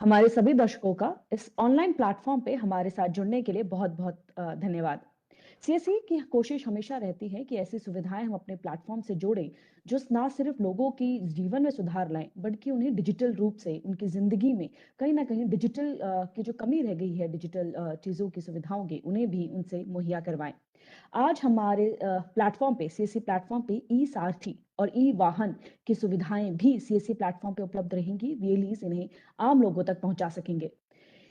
हमारे सभी दर्शकों का इस ऑनलाइन प्लेटफॉर्म पे हमारे साथ जुड़ने के लिए बहुत बहुत धन्यवाद। सीएससी की कोशिश हमेशा रहती है कि ऐसी सुविधाएं हम अपने प्लेटफॉर्म से जोड़ें जो ना सिर्फ लोगों की जीवन में सुधार लाएं बल्कि उन्हें डिजिटल रूप से उनकी जिंदगी में कहीं ना कहीं डिजिटल की जो कमी रह गई है डिजिटल चीजों की सुविधाओं की उन्हें भी उनसे मुहैया करवाएं। आज हमारे प्लेटफॉर्म पे सीएससी प्लेटफॉर्म पे ई सारथी और ई वाहन की सुविधाएं भी सीएससी प्लेटफॉर्म पे उपलब्ध रहेंगी। वीएलईज इन्हें आम लोगों तक पहुंचा सकेंगे।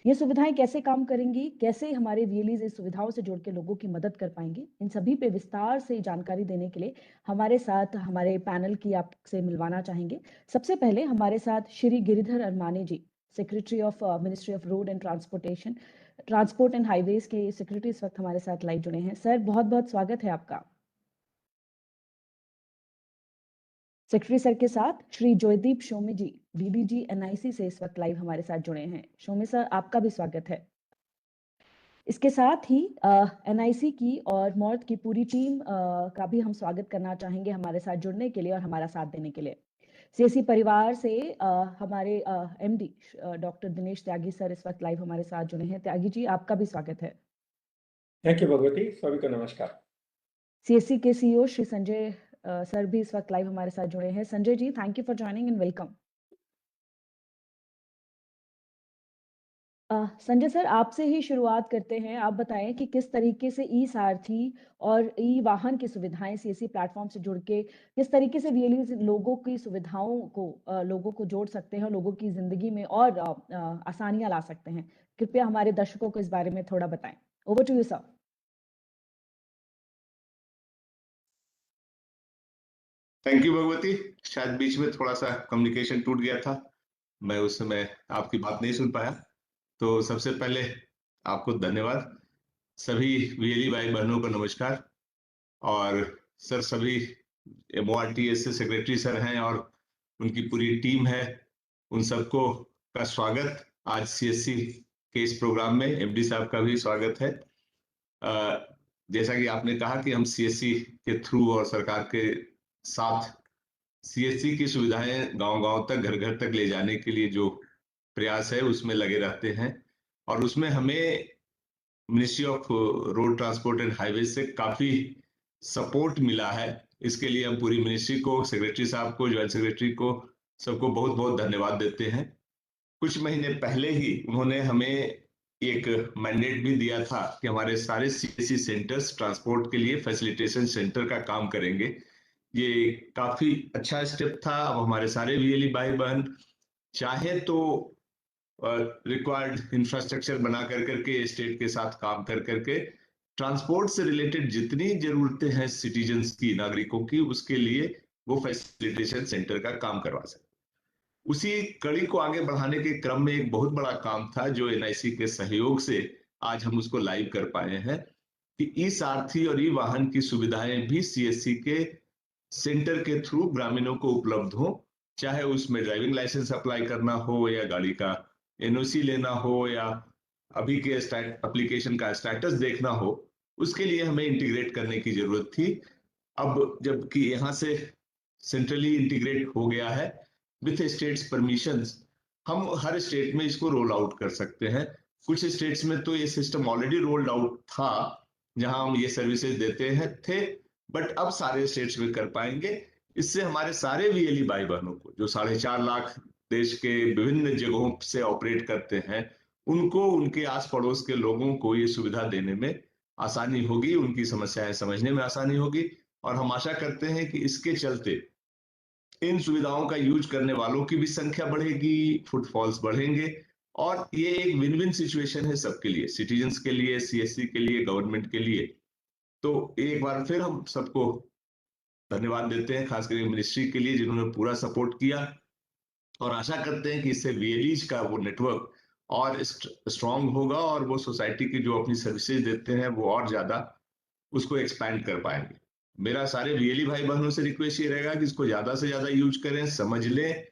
ये सुविधाएं कैसे काम करेंगी, कैसे हमारे वीएलईज इस सुविधाओं से जुड़ के लोगों की मदद कर पाएंगे, इन सभी पे विस्तार से जानकारी देने के लिए हमारे साथ हमारे पैनल की आपसे मिलवाना चाहेंगे। सबसे पहले हमारे साथ Shri Giridhar Aramane ji, secretary of ministry of road and transport and highways के सेक्रेटरी इस वक्त हमारे साथ लाइव जुड़े हैं। सर, बहुत बहुत स्वागत है आपका। सेक्रेटरी सर के साथ श्री जयदीप शोमी जी, डीडीजी एनआईसी से इस वक्त लाइव हमारे साथ जुड़े हैं। शोमी सर, आपका भी स्वागत है। इसके साथ ही एनआईसी की और मॉर्थ की पूरी टीम का भी हम स्वागत करना चाहेंगे हमारे साथ जुड़ने के लिए और हमारा साथ देने के लिए। सीएससी परिवार से हमारे एमडी डॉक्टर दिनेश त्यागी सर इस वक्त लाइव हमारे साथ जुड़े हैं। त्यागी जी, आपका भी स्वागत है। थैंक यू भगवती, सभी को नमस्कार। सीएससी के सीईओ श्री संजय सर भी इस वक्त लाइव हमारे साथ जुड़े हैं। Sanjay ji, thank you for joining and welcome. Sanjay sir, आपसे ही शुरुआत करते हैं। आप बताएं कि किस तरीके से ई सारथी और ई वाहन की सुविधाएं सीएससी प्लेटफॉर्म से जुड़ के किस तरीके से वीएलई लोगों की सुविधाओं को लोगों को जोड़ सकते हैं, लोगों की जिंदगी में और आसानियां ला सकते हैं। कृपया हमारे दर्शकों को इस बारे में थोड़ा बताएं। Over to you sir. Thank you Bhagwati. शायद बीच में थोड़ा सा कम्युनिकेशन टूट गया था, मैं उस समय आपकी बात नहीं सुन पाया। तो सबसे पहले आपको धन्यवाद। सभी वीएलई भाई बहनों को नमस्कार। और सर, सभी एमओआरटीएस से सेक्रेटरी सर हैं और उनकी पूरी टीम है, उन सबको का स्वागत आज सीएससी के इस प्रोग्राम में। एमडी साहब का भी स्वागत है। जैसा कि आपने कहा कि हम सीएससी के थ्रू और सरकार के साथ सीएससी की सुविधाएं गांव-गांव तक, घर-घर तक ले जाने के लिए जो प्रयास है उसमें लगे रहते हैं और उसमें हमें ministry of road transport and highway से काफी सपोर्ट मिला है। इसके लिए हम पूरी मिनिस्ट्री को, सेक्रेटरी साहब को, ज्वाइंट सेक्रेटरी को, सबको बहुत बहुत धन्यवाद देते हैं। कुछ महीने पहले ही उन्होंने हमें एक मैंडेट भी दिया था कि हमारे सारे सीएससी सेंटर्स ट्रांसपोर्ट के लिए फैसिलिटेशन सेंटर का काम करेंगे। ये काफी अच्छा स्टेप था। अब हमारे सारे वीएलई भाई बहन चाहे तो रिक्वायर्ड इंफ्रास्ट्रक्चर बना करके स्टेट के साथ काम करके ट्रांसपोर्ट से रिलेटेड जितनी जरूरतें हैं सिटीजन्स की, नागरिकों की, उसके लिए वो फैसिलिटेशन सेंटर का काम करवा सकते। उसी कड़ी को आगे बढ़ाने के क्रम में एक बहुत बड़ा काम था जो एनआईसी के सहयोग से आज हम उसको लाइव कर पाए हैं कि ई सारथी और ई वाहन की सुविधाएं भी सीएससी के सेंटर के थ्रू ग्रामीणों को उपलब्ध हो, चाहे उसमें ड्राइविंग लाइसेंस अप्लाई करना हो या गाड़ी का एनओसी लेना हो या अभी के एप्लीकेशन का स्टेटस देखना हो, उसके लिए हमें इंटीग्रेट करने की जरूरत थी। अब जबकि यहाँ से सेंट्रली इंटीग्रेट हो गया है विथ स्टेट्स परमिशंस, हम हर स्टेट में इसको रोल आउट कर सकते हैं। कुछ स्टेट्स में तो ये सिस्टम ऑलरेडी रोल्ड आउट था जहां हम ये सर्विसेज देते हैं थे, बट अब सारे स्टेट्स में कर पाएंगे। इससे हमारे सारे वीएलई भाई बहनों को जो 4.5 लाख देश के विभिन्न जगहों से ऑपरेट करते हैं, उनको, उनके आस पड़ोस के लोगों को ये सुविधा देने में आसानी होगी, उनकी समस्याएं समझने में आसानी होगी। और हम आशा करते हैं कि इसके चलते इन सुविधाओं का यूज करने वालों की भी संख्या बढ़ेगी, फुटफॉल्स बढ़ेंगे और ये एक विन विन सिचुएशन है सबके लिए, सिटीजन्स के लिए, सीएससी के लिए, गवर्नमेंट के लिए। तो एक बार फिर हम सबको धन्यवाद देते हैं, खास करके मिनिस्ट्री के लिए जिन्होंने पूरा सपोर्ट किया, और आशा करते हैं कि इससे वीएलईज का वो नेटवर्क और स्ट्रांग होगा और वो सोसाइटी की जो अपनी सर्विसेज देते हैं वो और ज्यादा उसको एक्सपैंड कर पाएंगे। मेरा सारे वीएलई भाई बहनों से रिक्वेस्ट ये रहेगा कि इसको ज्यादा से ज्यादा यूज करें, समझ लें,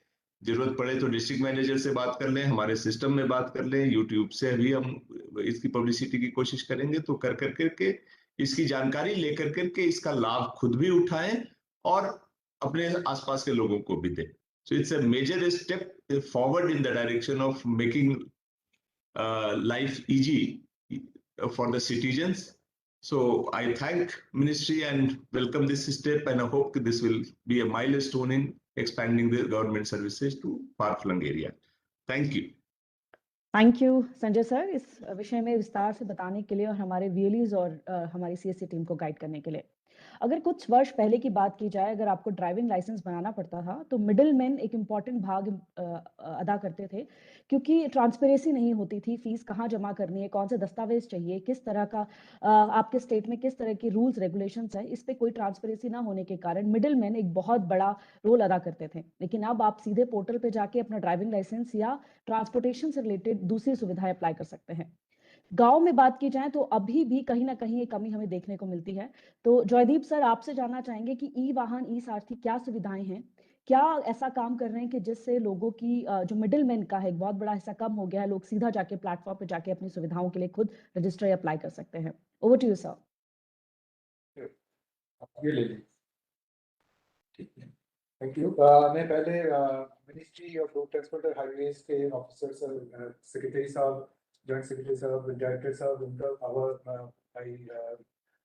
जरूरत पड़े तो डिस्ट्रिक्ट मैनेजर से बात कर लें, हमारे सिस्टम में बात कर लें, यूट्यूब से भी हम इसकी पब्लिसिटी की कोशिश करेंगे। तो कर करके इसकी जानकारी लेकर करके इसका लाभ खुद भी उठाएं और अपने आसपास के लोगों को भी दें। So it's a major step forward in the direction of making life easy for the citizens. So I thank Ministry and welcome this step, and I hope this will be a milestone in expanding the government services to far-flung area. Thank you. Thank you Sanjay sir, इस विषय में विस्तार से बताने के लिए और हमारे वीएलईज और हमारी सीएससी टीम को गाइड करने के लिए। अगर कुछ वर्ष पहले की बात की जाए, अगर आपको ड्राइविंग लाइसेंस बनाना पड़ता था तो मिडिल मैन एक इम्पॉर्टेंट भाग अदा करते थे, क्योंकि ट्रांसपेरेंसी नहीं होती थी। फीस कहाँ जमा करनी है, कौन से दस्तावेज चाहिए, किस तरह का आपके स्टेट में किस तरह के रूल्स रेगुलेशंस है, इस पे कोई ट्रांसपेरेंसी ना होने के कारण मिडिल मैन एक बहुत बड़ा रोल अदा करते थे। लेकिन अब आप सीधे पोर्टल पे जाके अपना ड्राइविंग लाइसेंस या ट्रांसपोर्टेशन से रिलेटेड दूसरी सुविधाएं अप्लाई कर सकते हैं। गांव में बात की जाए तो अभी भी कहीं ना कहीं एक कमी हमें देखने को मिलती है। तो जयदीप सर, आपसे जानना चाहेंगे कि ई वाहन ई सारथी क्या सुविधाएं हैं, क्या ऐसा काम कर रहे हैं कि जिससे लोगों की जो मिडिल मैन का है एक बहुत बड़ा हिस्सा कम हो गया है, लोग सीधा जाके प्लेटफॉर्म पे जाके अपनी सुविधाओं के लिए खुद रजिस्टर या अप्लाई कर सकते हैं। Over to you sir. ये ले लीजिए। ठीक है, थैंक यू। मैं पहले मिनिस्ट्री ऑफ रोड ट्रांसपोर्ट और हाईवेज के ऑफिसर सर, सेक्रेटरी साहब, जॉइंट सेक्रेटरी साहब, डायरेक्टर साहब, उनका I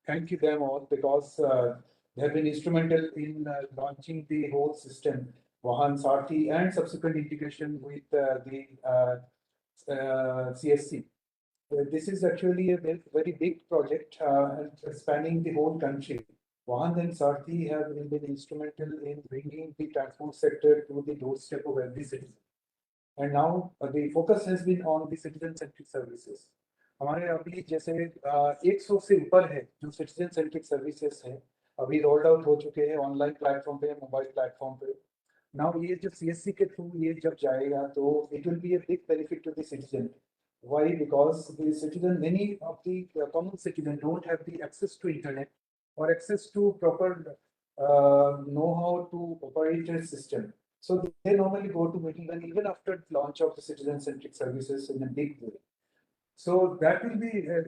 thank you them all because they have been instrumental in launching the whole system, Vahan Sarthi, and subsequent integration with the CSC. This is actually a very big project spanning the whole country. Vahan and Sarthi have been instrumental in bringing the transport sector to the doorstep of every citizen. And now the focus has been on the citizen-centric services. हमारे अभी जैसे 100 से ऊपर है जो citizen centric services है, अभी rolled out हो चुके हैं ऑनलाइन प्लेटफॉर्म पे, मोबाइल प्लेटफॉर्म पे। नाउ ये जब सीएससी के थ्रू ये जब जाएगा तो it will be a big benefit to the citizen. Why? Because the citizen, many of the common citizens don't have the access to internet or access to proper know-how to operate a system. So they normally go to middlemen even after the launch of the citizen-centric services in a big way. So that will be a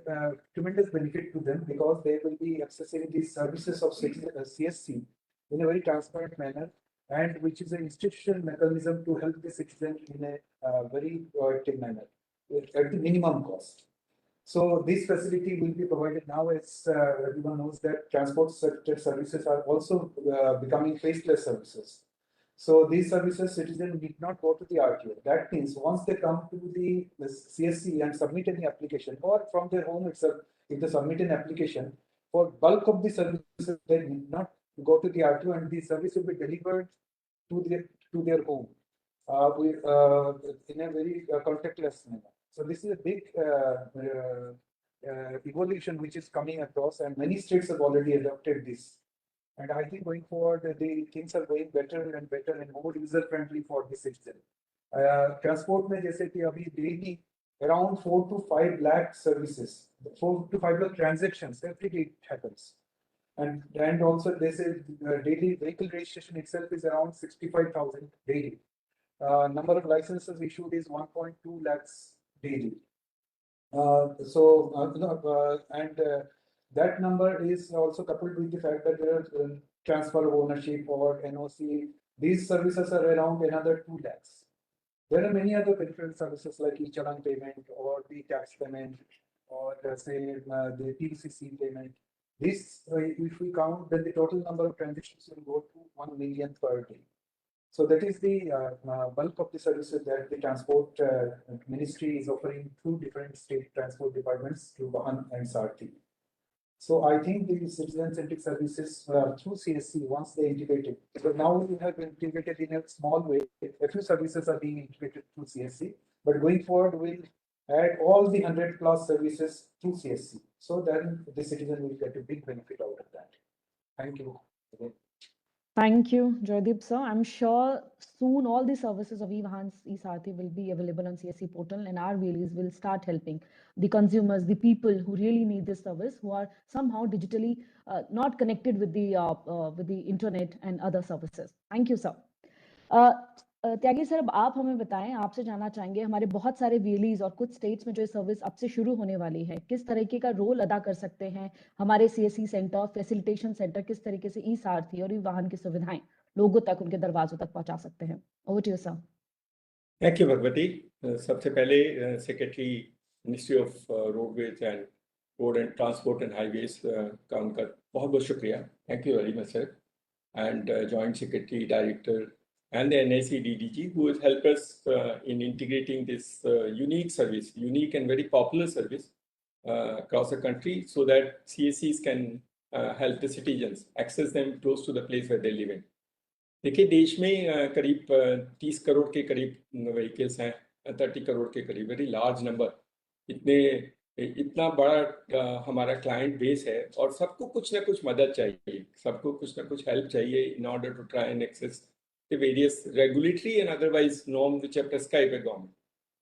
tremendous benefit to them because they will be accessing the services of CSC in a very transparent manner, and which is an institutional mechanism to help the citizen in a very proactive manner at the minimum cost. So this facility will be provided now, as everyone knows that transport sector services are also becoming faceless services. So these services, citizens need not go to the RTO. That means once they come to the CSC and submit any application, or from their home itself, if they submit an application, for bulk of the services, they need not go to the RTO, and the service will be delivered to their home in a very contactless manner. So this is a big evolution which is coming across, and many states have already adopted this. And I think going forward, the things are going better and better and more user-friendly for the citizen. Transport में जैसे कि अभी daily around 4 to 5 lakh services, 4 to 5 lakh transactions every day it happens. And also they say daily vehicle registration itself is around 65,000 daily. Number of licenses issued is 1.2 lakhs daily. That number is also coupled with the fact that there are transfer of ownership or NOC. These services are around another 2 lakhs. There are many other different services like e-challan payment or the tax payment or say the PCC payment. This, if we count, then the total number of transactions will go to 1 million per day. So that is the bulk of the services that the transport ministry is offering through different state transport departments to Vahan and Sarthi. So I think the citizen-centric services through CSC, once they integrate it, because now we have integrated in a small way, a few services are being integrated through CSC, but going forward we'll add all the 100 plus services through CSC. So then the citizen will get a big benefit out of that. Thank you. Thank you, Joydeep sir. I'm sure soon all the services of eVahan eSarathy will be available on CSC portal, and our VLEs will start helping the consumers, the people who really need this service, who are somehow digitally not connected with the internet and other services. Thank you, sir. Tyagi sir, अब आप हमें बताएं, आपसे जानना चाहेंगे, हमारे बहुत सारे VLEs और कुछ स्टेट्स में जो सर्विस अब से शुरू होने वाली है, किस तरीके का रोल अदा कर सकते हैं हमारे CSC सेंटर, फैसिलिटेशन सेंटर, किस तरीके से ई-सारथी और ई-वाहन की सुविधाएं लोगों तक, उनके दरवाजों तक पहुंचा सकते हैं। Over to you sir. Thank you Bhagwati. सबसे पहले secretary ministry of roadways and road and transport and highways का उनका बहुत बहुत शुक्रिया, thank you very much sir, and Joint Secretary Director and the NIC DDG who has helped us in integrating this unique service, unique and very popular service across the country so that CSCs can help the citizens access them close to the place where they live in. देखिए देश में करीब 30 करोड़ के करीब vehicles हैं, 30 करोड़ के करीब, very large number. इतना बड़ा हमारा क्लाइंट बेस है और सबको कुछ ना कुछ मदद चाहिए, सबको कुछ ना कुछ हेल्प चाहिए in order to try and access the various regulatory and otherwise norm which are prescribed by government.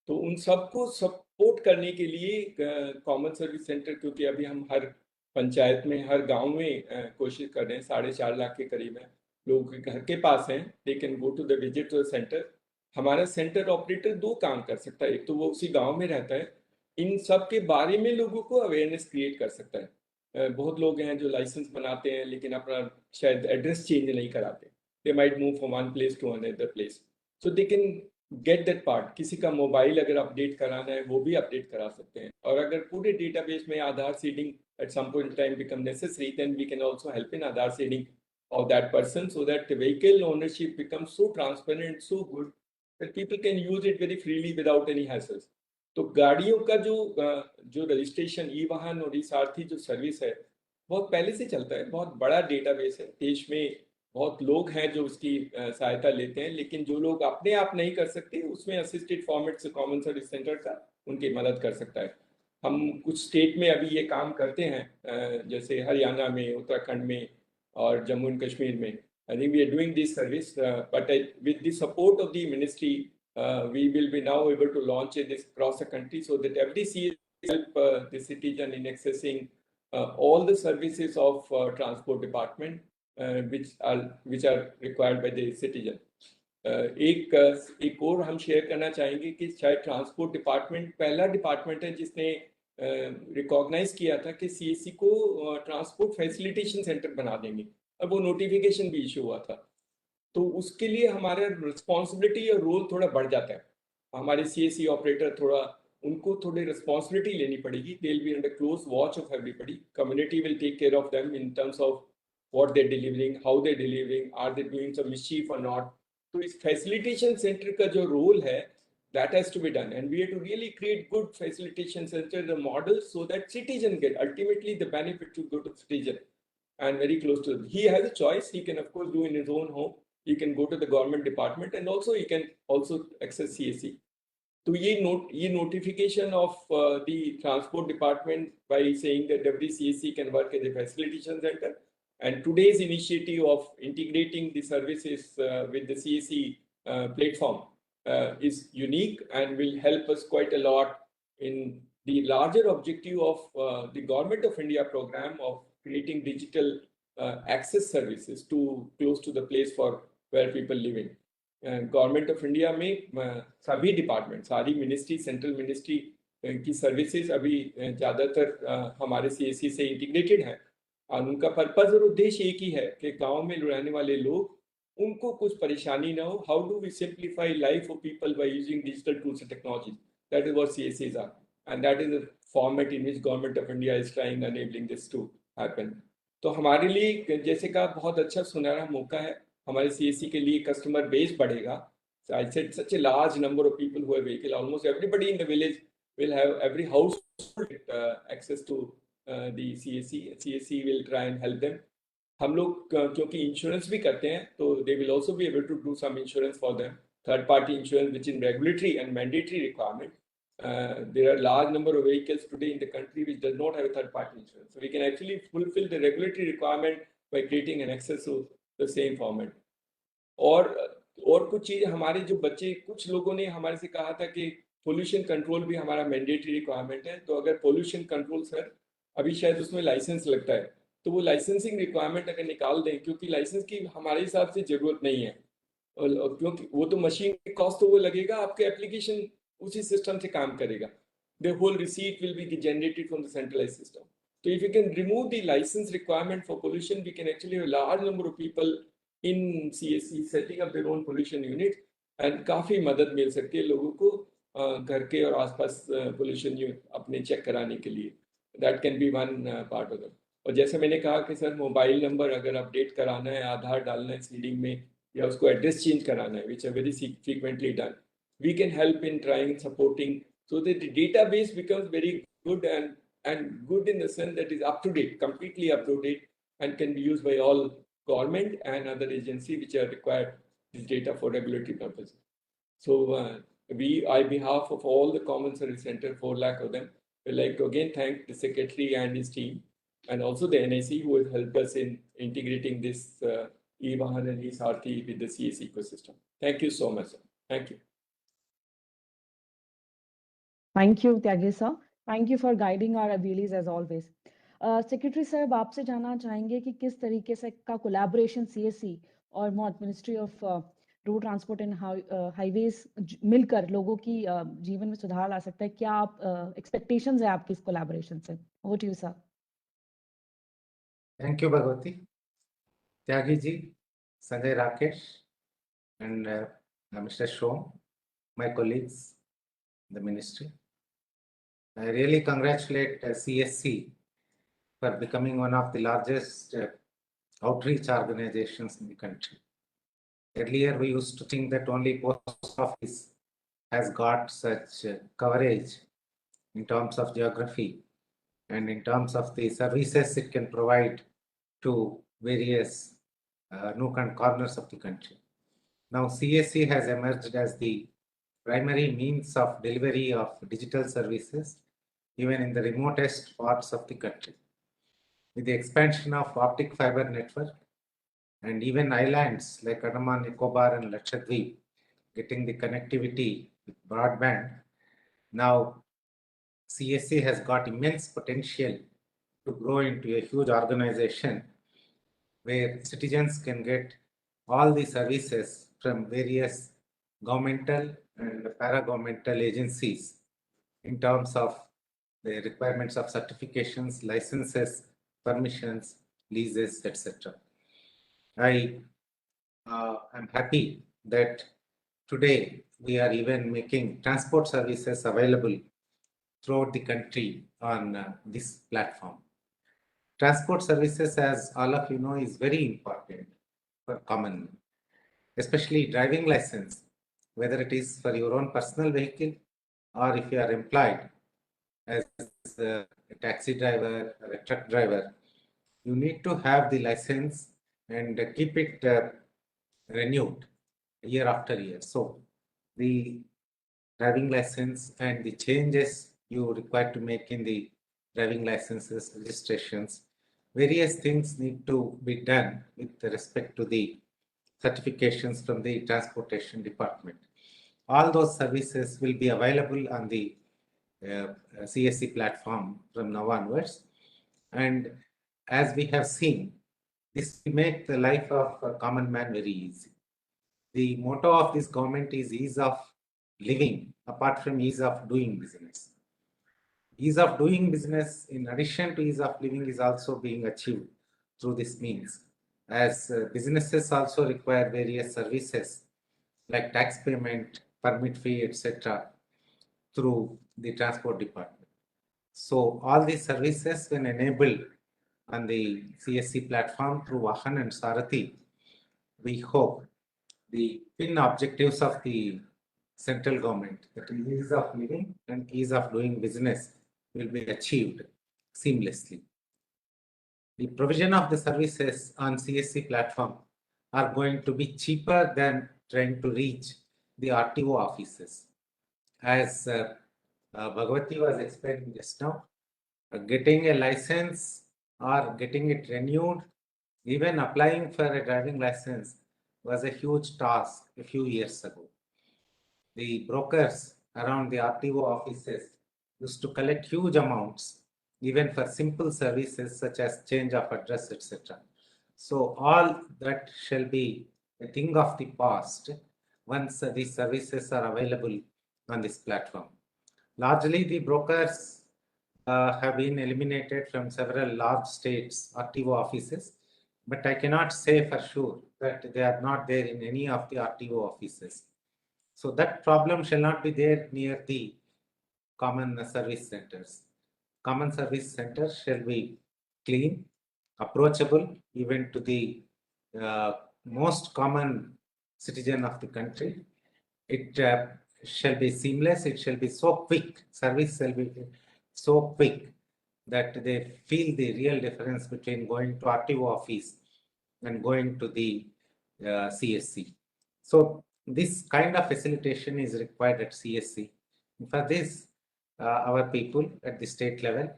तो उन सबको सपोर्ट करने के लिए कॉमन सर्विस सेंटर, क्योंकि अभी हम हर पंचायत में, हर गांव में कोशिश कर रहे हैं, 4.5 लाख के करीब है लोगों के घर के पास हैं, they can go to the visit to the centre. हमारा सेंटर ऑपरेटर 2 काम कर सकता है, एक तो वो उसी गांव में रहता है, इन सब के बारे में लोगों को अवेयरनेस क्रिएट कर सकता है। बहुत लोग हैं जो लाइसेंस बनाते हैं लेकिन अपना शायद एड्रेस चेंज नहीं कराते, they might move from one place to another place, so they can get that part. किसी का मोबाइल अगर अपडेट कराना है वो भी अपडेट करा सकते हैं, और अगर पूरे डेटाबेस में आधार seeding at some point in time become necessary, then we can also help in Aadhaar seeding of that person so that the vehicle ownership becomes so transparent, so good that people can use it very freely without any hassles. तो गाड़ियों का जो registration, ई वाहन और ई सारथी जो service है बहुत पहले से चलता है, बहुत बड़ा डेटाबेस है, देश में बहुत लोग हैं जो उसकी सहायता लेते हैं, लेकिन जो लोग अपने आप नहीं कर सकते उसमें असिस्टेड फॉर्मेट से कॉमन सर्विस सेंटर का उनकी मदद कर सकता है। हम कुछ स्टेट में अभी ये काम करते हैं, जैसे हरियाणा में, उत्तराखंड में और जम्मू एंड कश्मीर में। I think we are doing this service, but with the support of the ministry we will be now able to launch this across the country so that every CSC help the citizen in accessing all the services of transport department which are required by the citizen. एक और हम share करना चाहेंगे कि शायद transport department पहला department है जिसने रिकॉग्नाइज किया था कि सीएससी को ट्रांसपोर्ट फैसिलिटेशन सेंटर बना देंगे, और वो नोटिफिकेशन भी इशू हुआ था। तो उसके लिए हमारा रिस्पॉन्सिबिलिटी और रोल थोड़ा बढ़ जाता है, हमारे सीएससी ऑपरेटर उनको थोड़ी रिस्पॉन्सिबिलिटी लेनी पड़ेगी। They will be under close watch of everybody, community will take care of them in terms of what they delivering, how they delivering, are they doing some mischief और not. तो इस facilitation centre का जो role है that has to be done, and we have to really create good facilitation center, the model, so that citizen get ultimately the benefit to go to citizen and very close to them. He has a choice, he can of course do in his own home, he can go to the government department, and also he can also access CSC. तो ये notification of the transport department by saying that every CSC can work as a facilitation center, and today's initiative of integrating the services with the CSC platform is unique and will help us quite a lot in the larger objective of the Government of India program of creating digital access services to close to the place for where people live in. Government of India में सभी department, सारी ministry, central ministry की services अभी ज़्यादातर हमारे CSC से integrated हैं, और उनका पर्पज और उद्देश्य एक ही है कि गांव में रहने वाले लोग, उनको कुछ परेशानी ना हो। How do we simplify life of people by using digital tools and technology, that is what सीएससीज are, and that is the format in which government of India is trying enabling this to happen. तो हमारे लिए जैसे का बहुत अच्छा सुनहरा मौका है, हमारे सीएससी के लिए कस्टमर बेस बढ़ेगा। I said such a large number of people who have vehicle, almost everybody in the village will have, every household access to the CSC. CSC will try and help them. हम लोग क्योंकि insurance भी करते हैं, तो they will also be able to do some insurance for them, third party insurance which is regulatory and mandatory requirement. There are large number of vehicles today in the country which does not have a third party insurance, so we can actually fulfill the regulatory requirement by creating an access to the same format. और कुछ चीज़, हमारे जो बच्चे, कुछ लोगों ने हमारे से कहा था कि पोल्यूशन कंट्रोल भी हमारा मैंडेटरी रिक्वायरमेंट है, तो अगर पोल्यूशन कंट्रोल सर अभी शायद उसमें लाइसेंस लगता है, तो वो लाइसेंसिंग रिक्वायरमेंट अगर निकाल दें, क्योंकि लाइसेंस की हमारे हिसाब से ज़रूरत नहीं है, और क्योंकि वो तो मशीन कॉस्ट तो वो लगेगा, आपके एप्लीकेशन उसी सिस्टम से काम करेगा, the whole receipt will be generated from the centralize system. तो if you can remove the licence requirement for pollution, we can actually have large number of people in CSC setting up their own pollution unit, and काफ़ी मदद मिल सकती है लोगों को घर के और आसपास पोल्यूशन अपने चेक कराने के लिए. That can be one part of it. और जैसे मैंने कहा कि सर मोबाइल नंबर अगर अपडेट कराना है, आधार डालना है सीडिंग में, या उसको एड्रेस चेंज कराना है, which are very frequently done, we can help in trying supporting so that the database becomes very good and good in the sense that is up to date, completely up to date, and can be used by all government and other agencies which are required this data for regulatory purposes. So we, on behalf of all the Common Service Center, 4 lakh of them, would like to again thank the secretary and his team, and also the NIC who has helped us in integrating this eVahan and eSarthi with the CS ecosystem. Thank you so much, sir. Thank you. Thank you, Tyagi sir. Thank you for guiding our VLEs as always. Secretary साहब, आपसे जानना चाहेंगे कि किस तरीके से का collaboration CSC और mod ministry of road transport and highways मिलकर लोगों की जीवन में सुधार ला सकता है. क्या आप एक्सपेक्टेशंस है आपकी इस कोलैबोरेशन से? Over to you sir. Thank you, Bhagwati. Tyagi ji, Sanjay Rakesh, and Mr. Shom, my colleagues in the ministry. I really congratulate CSC for becoming one of the largest outreach organizations in the country. Earlier, we used to think that only post office has got such coverage in terms of geography and in terms of the services it can provide to various nook and corners of the country. Now, CSC has emerged as the primary means of delivery of digital services, even in the remotest parts of the country. With the expansion of optic fiber network and even islands like Andaman, Nicobar and Lakshadweep getting the connectivity with broadband, now CSC has got immense potential to grow into a huge organization where citizens can get all the services from various governmental and para-governmental agencies in terms of the requirements of certifications, licenses, permissions, leases, etc. I am happy that today we are even making transport services available throughout the country on this platform. Transport services, as all of you know, is very important for common man, especially driving license, whether it is for your own personal vehicle or if you are employed as a taxi driver or a truck driver, you need to have the license and keep it renewed year after year. So the driving license and the changes you require to make in the driving licenses, registrations, various things need to be done with respect to the certifications from the transportation department. All those services will be available on the CSC platform from now onwards. And as we have seen, this will make the life of a common man very easy. The motto of this government is ease of living, apart from ease of doing business. Ease of doing business, in addition to ease of living, is also being achieved through this means, as businesses also require various services like tax payment, permit fee, etc., through the transport department. So all these services, when enabled on the CSC platform through Vahan and Sarathi, we hope the twin objectives of the central government, that is ease of living and ease of doing business, will be achieved seamlessly. The provision of the services on CSC platform are going to be cheaper than trying to reach the RTO offices. As Bhagwati was explaining just now, getting a license or getting it renewed, even applying for a driving license, was a huge task a few years ago. The brokers around the RTO offices used to collect huge amounts, even for simple services such as change of address, etc. So all that shall be a thing of the past once these services are available on this platform. Largely, the brokers have been eliminated from several large states RTO offices, but I cannot say for sure that they are not there in any of the RTO offices. So that problem shall not be there near the common service centers. Common service centers shall be clean, approachable even to the most common citizen of the country. It shall be seamless, it shall be so quick, service shall be so quick that they feel the real difference between going to RTO office and going to the CSC. So this kind of facilitation is required at CSC. For this, our people at the state level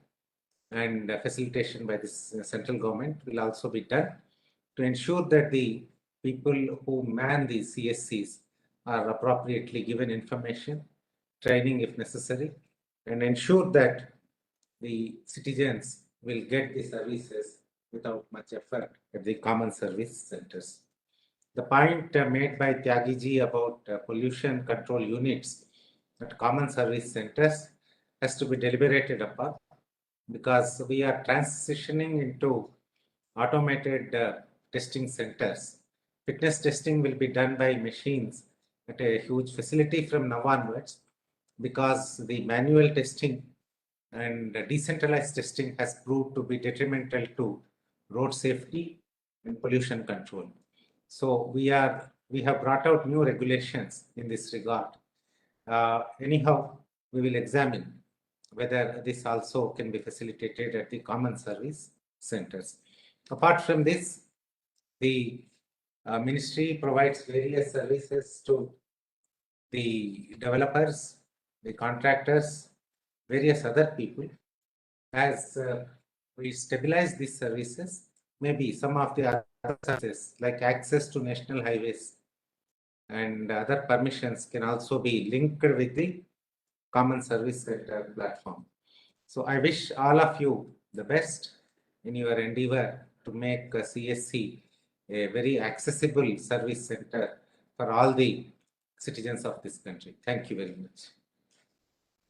and facilitation by the central government will also be done to ensure that the people who man the CSCs are appropriately given information, training if necessary, and ensure that the citizens will get the services without much effort at the common service centers. The point made by Tyagiji about pollution control units at common service centers has to be deliberated upon, because we are transitioning into automated testing centers. Fitness testing will be done by machines at a huge facility from now onwards, because the manual testing and decentralized testing has proved to be detrimental to road safety and pollution control. So we have brought out new regulations in this regard. Anyhow, we will examine whether this also can be facilitated at the common service centers. Apart from this, the ministry provides various services to the developers, the contractors, various other people. As we stabilize these services, maybe some of the other services like access to national highways and other permissions can also be linked with the common service center platform. So I wish all of you the best in your endeavor to make CSC a very accessible service center for all the citizens of this country. Thank you very much.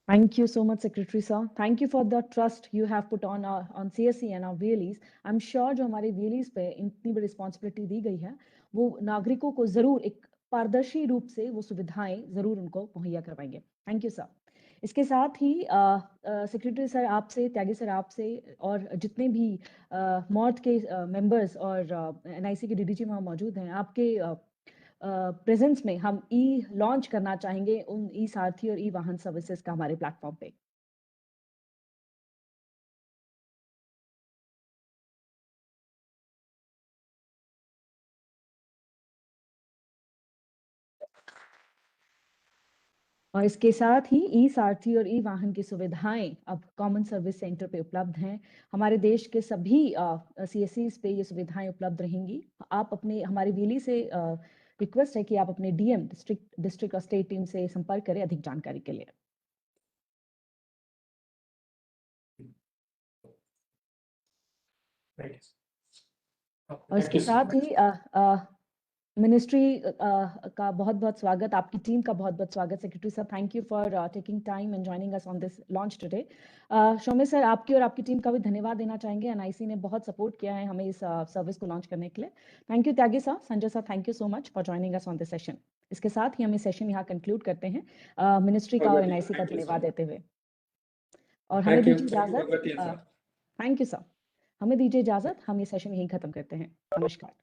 Thank you so much, Secretary Sir. Thank you for the trust you have put on CSC and our VLEs. I'm sure जो हमारे VLEs पे इतनी बड़ी responsibility दी गई है, वो नागरिकों को जरूर एक पारदर्शी रूप से वो सुविधाएं जरूर उनको मुहैया करवाएंगे. Thank you, sir. इसके साथ ही सेक्रेटरी सर आपसे, त्यागी सर आपसे और जितने भी मॉर्थ के मेंबर्स और NIC के DDG वहाँ मौजूद हैं, आपके प्रेजेंस में हम लॉन्च करना चाहेंगे उन सारथी और वाहन सर्विसेज का हमारे प्लेटफॉर्म पे. और इसके साथ ही सारथी और वाहन की सुविधाएं अब कॉमन सर्विस सेंटर पे उपलब्ध हैं. हमारे देश के सभी CSCs पे ये सुविधाएं उपलब्ध रहेंगी. आप अपने हमारे VLE से रिक्वेस्ट है कि आप अपने DM डिस्ट्रिक्ट और स्टेट टीम से संपर्क करें अधिक जानकारी के लिए. और इसके साथ ही मिनिस्ट्री का बहुत-बहुत स्वागत, आपकी टीम का बहुत-बहुत स्वागत. Secretary sir, thank you for taking time and joining us on this launch today. Saumya sir, आपकी और आपकी टीम का भी धन्यवाद देना चाहेंगे. NIC ने बहुत सपोर्ट किया है हमें इस सर्विस को लॉन्च करने के लिए. Thank you Tyagi sir. Sanjay sir, thank you so much for joining us on this session. इसके साथ ही हम इस सेशन यहाँ कंक्लूड करते हैं मिनिस्ट्री का और NIC का धन्यवाद देते हुए. और हमें दीजिए इजाजत. Thank you sir. हमें दीजिए इजाजत. हम ये सेशन यहीं खत्म करते हैं. नमस्कार.